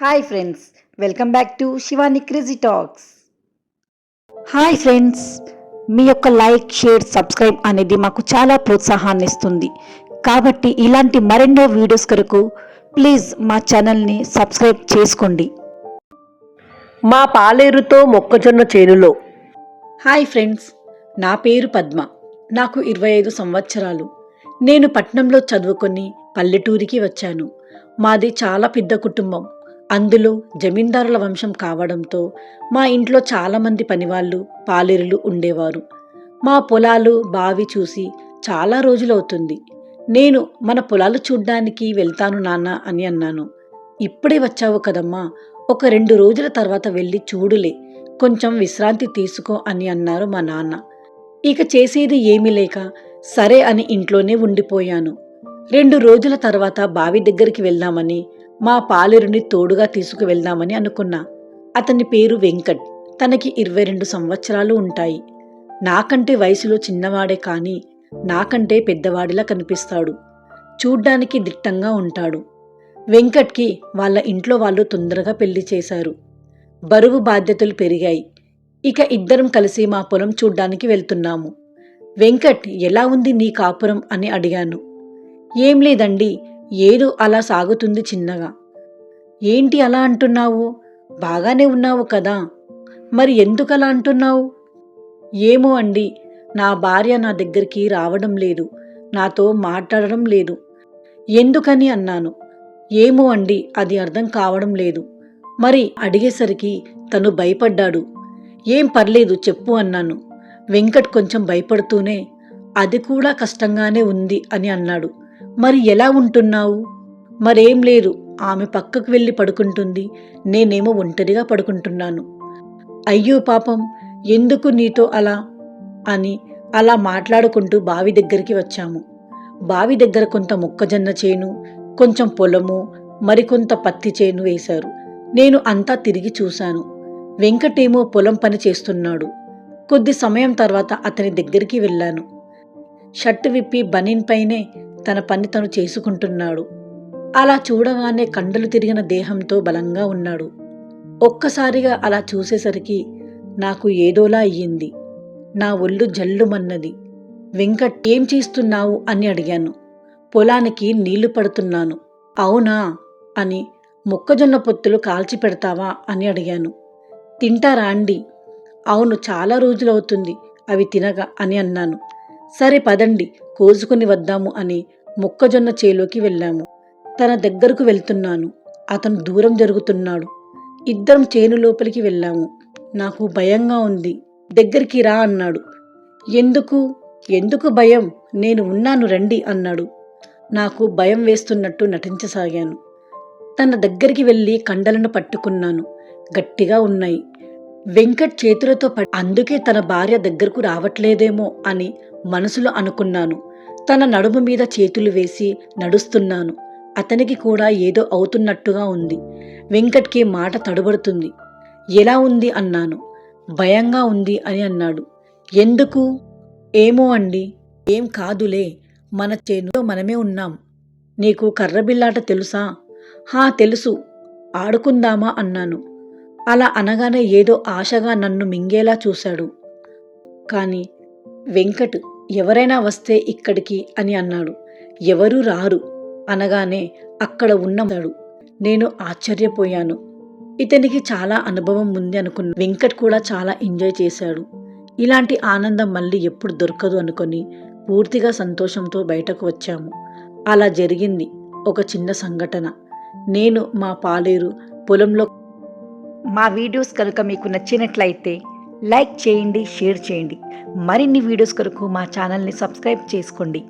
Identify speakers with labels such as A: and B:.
A: Hi friends, welcome back to Shivani crazy talks. Hi friends, మీ యొక్క like, share, subscribe అనేది మాకు చాలా ప్రోత్సాహాన్ని ఇస్తుంది. కాబట్టి ఇలాంటి మరెన్నో వీడియోస్ కొరకు ప్లీజ్ మా ఛానల్ని సబ్స్క్రైబ్ చేసుకోండి.
B: మా పాలేరుతో మొక్కజొన్న చేనులో.
A: హాయ్ ఫ్రెండ్స్, నా పేరు పద్మ. నాకు 25 సంవత్సరాలు. నేను పట్నంలో చదువుకొని పల్లెటూరికి వచ్చాను. మాది చాలా పెద్ద కుటుంబం. అందులో జమీందారుల వంశం కావడంతో మా ఇంట్లో చాలామంది పనివాళ్ళు, పాలేరులు ఉండేవారు. మా పొలాలు, బావి చూసి చాలా రోజులవుతుంది. నేను మన పొలాలు చూడ్డానికి వెళ్తాను నాన్న అని అన్నాను. ఇప్పుడే వచ్చావు కదమ్మా, ఒక 2 రోజుల తర్వాత వెళ్ళి చూడులే, కొంచెం విశ్రాంతి తీసుకో అని అన్నారు మా నాన్న. ఇక చేసేది ఏమీ లేక సరే అని ఇంట్లోనే ఉండిపోయాను. 2 రోజుల తర్వాత బావి దగ్గరికి వెళ్దామని, మా పాలేరుని తోడుగా తీసుకువెళ్దామని అనుకున్నా. అతని పేరు వెంకట్. తనకి 22 సంవత్సరాలు ఉంటాయి. నాకంటే వయసులో చిన్నవాడే కానీ నాకంటే పెద్దవాడిలా కనిపిస్తాడు. చూడ్డానికి దిట్టంగా ఉంటాడు. వెంకట్కి వాళ్ళ ఇంట్లో వాళ్ళు తొందరగా పెళ్లి చేశారు. బరువు బాధ్యతలు పెరిగాయి. ఇక ఇద్దరం కలిసి మా పొలం చూడ్డానికి వెళ్తున్నాము. వెంకట్, ఎలా ఉంది నీ కాపురం అని అడిగాను. ఏం లేదండి, ఏదో అలా సాగుతుంది చిన్నగా. ఏంటి అలా అంటున్నావు? బాగానే ఉన్నావు కదా, మరి ఎందుకు అలా అంటున్నావు? ఏమో అండి, నా భార్య నా దగ్గరికి రావడం లేదు, నాతో మాట్లాడడం లేదు. ఎందుకని అన్నాను. ఏమో అండి, అది అర్థం కావడం లేదు. మరి అడిగేసరికి తను భయపడ్డాడు. ఏం పర్లేదు చెప్పు అన్నాను. వెంకట్ కొంచెం భయపడుతూనే అది కూడా కష్టంగానే ఉంది అని అన్నాడు. మరి ఎలా ఉంటున్నావు? మరేం లేదు, ఆమె పక్కకు వెళ్ళి పడుకుంటుంది, నేనేమో ఒంటరిగా పడుకుంటున్నాను. అయ్యో పాపం, ఎందుకు నీతో అలా అని అలా మాట్లాడుకుంటూ బావి దగ్గరికి వచ్చాము. బావి దగ్గర కొంత మొక్కజొన్న చేను, కొంచెం పొలము, మరికొంత పత్తి చేను వేశారు. నేను అంతా తిరిగి చూశాను. వెంకటేమో పొలం పని చేస్తున్నాడు. కొద్ది సమయం తర్వాత అతని దగ్గరికి వెళ్ళాను. షర్టు విప్పి బనీన్ పైనే తన పని తను చేసుకుంటున్నాడు. అలా చూడగానే కండలు తిరిగిన దేహంతో బలంగా ఉన్నాడు. ఒక్కసారిగా అలా చూసేసరికి నాకు ఏదోలా అయ్యింది. నా ఒళ్ళు జల్లుమన్నది. వెంకట్, ఏం చేస్తున్నావు అని అడిగాను. పొలానికి నీళ్లు పడుతున్నాను. అవునా అని. మొక్కజొన్న పొత్తులు కాల్చి పెడతావా అని అడిగాను. తింటారా అండి? అవును, చాలా రోజులవుతుంది అవి తినగా అని అన్నాను. సరే పదండి, కోసుకుని వద్దాము అని మొక్కజొన్న చేలోకి వెళ్ళాము. తన దగ్గరకు వెళ్తున్నాను. అతను దూరం జరుగుతున్నాడు. ఇద్దరం చేను లోపలికి వెళ్ళాము. నాకు భయంగా ఉంది. దగ్గరికి రా అన్నాడు. ఎందుకు ఎందుకు భయం? నేను ఉన్నాను రండి అన్నాడు. నాకు భయం వేస్తున్నట్టు నటించసాగాను. తన దగ్గరికి వెళ్ళి కండలను పట్టుకున్నాను. గట్టిగా ఉన్నాయి. వెంకట్ చేతులతో అందుకే తన భార్య దగ్గరకు రావట్లేదేమో అని మనసులో అనుకున్నాను. తన నడుము మీద చేతులు వేసి నడుస్తున్నాను. అతనికి కూడా ఏదో అవుతున్నట్టుగా ఉంది. వెంకట్కి మాట తడబడుతుంది. ఎలా ఉంది అన్నాను. భయంగా ఉంది అని అన్నాడు. ఎందుకు? ఏమో అండి. ఏం కాదులే, మన చేనులో మనమే ఉన్నాం. నీకు కర్రబిల్లాట తెలుసా? హా తెలుసు, ఆడుకుందామా అన్నాను. అలా అనగానే ఏదో ఆశగా నన్ను మింగేలా చూశాడు. కానీ వెంకట్, ఎవరైనా వస్తే ఇక్కడికి అని అన్నాడు. ఎవరూ రారు అనగానే అక్కడ ఉన్నాడు. నేను ఆశ్చర్యపోయాను. ఇతనికి చాలా అనుభవం ఉంది అనుకున్నా. వెంకట్ కూడా చాలా ఎంజాయ్ చేశాడు. ఇలాంటి ఆనందం మళ్ళీ ఎప్పుడు దొరకదు అనుకొని పూర్తిగా సంతోషంతో బయటకు వచ్చాము. అలా జరిగింది ఒక చిన్న సంఘటన. నేను మా పాలేరు పొలంలో. మా వీడియోస్ కనుక మీకు నచ్చినట్లయితే లైక్ చేయండి, షేర్ చేయండి. మరిన్ని వీడియోస్ కొరకు మా ఛానల్ని సబ్స్క్రైబ్ చేసుకోండి.